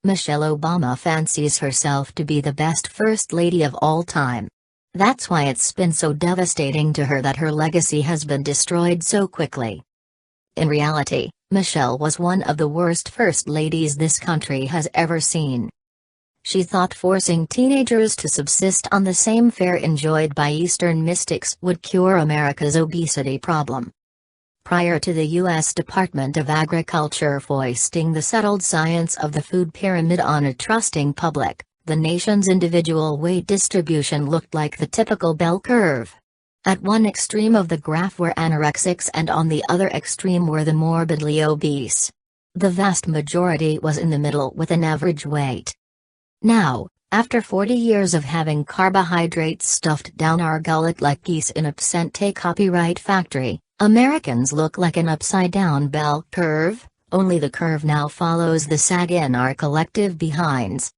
Michelle Obama fancies herself to be the best first lady of all time. That's why it's been so devastating to her that her legacy has been destroyed so quickly. In reality, Michelle was one of the worst first ladies this country has ever seen. She thought forcing teenagers to subsist on the same fare enjoyed by Eastern mystics would cure America's obesity problem. Prior to the U.S. Department of Agriculture foisting the settled science of the food pyramid on a trusting public, the nation's individual weight distribution looked like the typical bell curve. At one extreme of the graph were anorexics and on the other extreme were the morbidly obese. The vast majority was in the middle with an average weight. Now, after 40 years of having carbohydrates stuffed down our gullet like geese in a cent copyright factory, Americans look like an upside-down bell curve, only the curve now follows the sag in our collective behinds.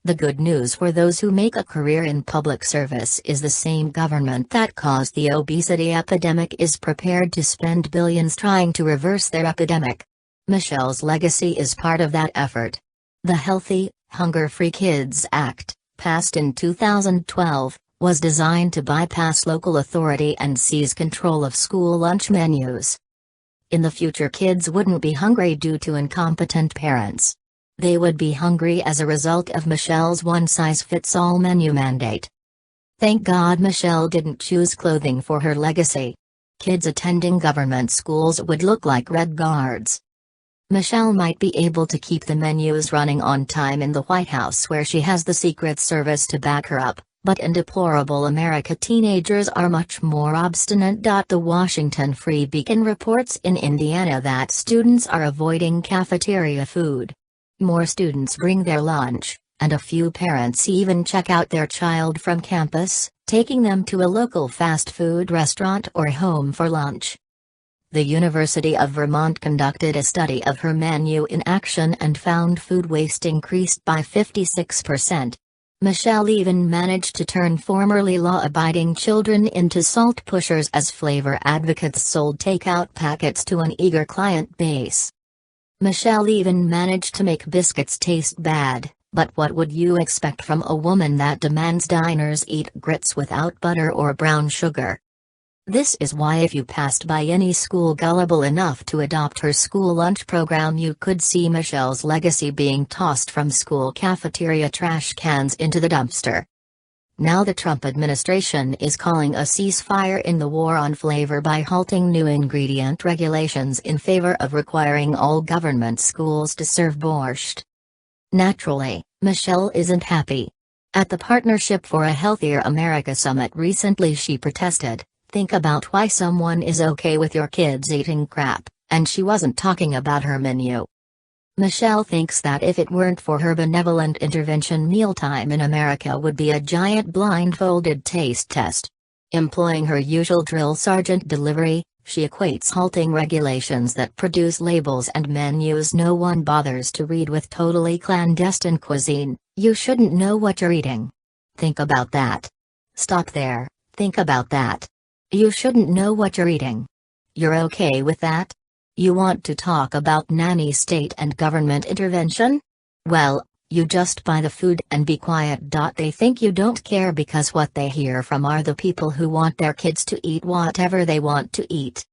The good news for those who make a career in public service is the same government that caused the obesity epidemic is prepared to spend billions trying to reverse their epidemic. Michelle's legacy is part of that effort. The Healthy, Hunger-Free Kids Act, passed in 2012, was designed to bypass local authority and seize control of school lunch menus. In the future, kids wouldn't be hungry due to incompetent parents. They would be hungry as a result of Michelle's one-size-fits-all menu mandate. Thank God Michelle didn't choose clothing for her legacy. Kids attending government schools would look like Red Guards. Michelle might be able to keep the menus running on time in the White House where she has the Secret Service to back her up, but in deplorable America teenagers are much more obstinate. The Washington Free Beacon reports in Indiana that students are avoiding cafeteria food. More students bring their lunch, and a few parents even check out their child from campus, taking them to a local fast food restaurant or home for lunch. The University of Vermont conducted a study of her menu in action and found food waste increased by 56%. Michelle even managed to turn formerly law-abiding children into salt pushers as flavor advocates sold takeout packets to an eager client base. Michelle even managed to make biscuits taste bad, but what would you expect from a woman that demands diners eat grits without butter or brown sugar? This is why if you passed by any school gullible enough to adopt her school lunch program, you could see Michelle's legacy being tossed from school cafeteria trash cans into the dumpster. Now the Trump administration is calling a ceasefire in the war on flavor by halting new ingredient regulations in favor of requiring all government schools to serve borscht. Naturally, Michelle isn't happy. At the Partnership for a Healthier America summit recently she protested, "Think about why someone is okay with your kids eating crap," and she wasn't talking about her menu. Michelle thinks that if it weren't for her benevolent intervention, mealtime in America would be a giant blindfolded taste test. Employing her usual drill sergeant delivery, she equates halting regulations that produce labels and menus no one bothers to read with totally clandestine cuisine. You shouldn't know what you're eating. Think about that. Stop there, think about that. You shouldn't know what you're eating. You're okay with that? You want to talk about nanny state and government intervention? Well, you just buy the food and be quiet. They think you don't care because what they hear from are the people who want their kids to eat whatever they want to eat.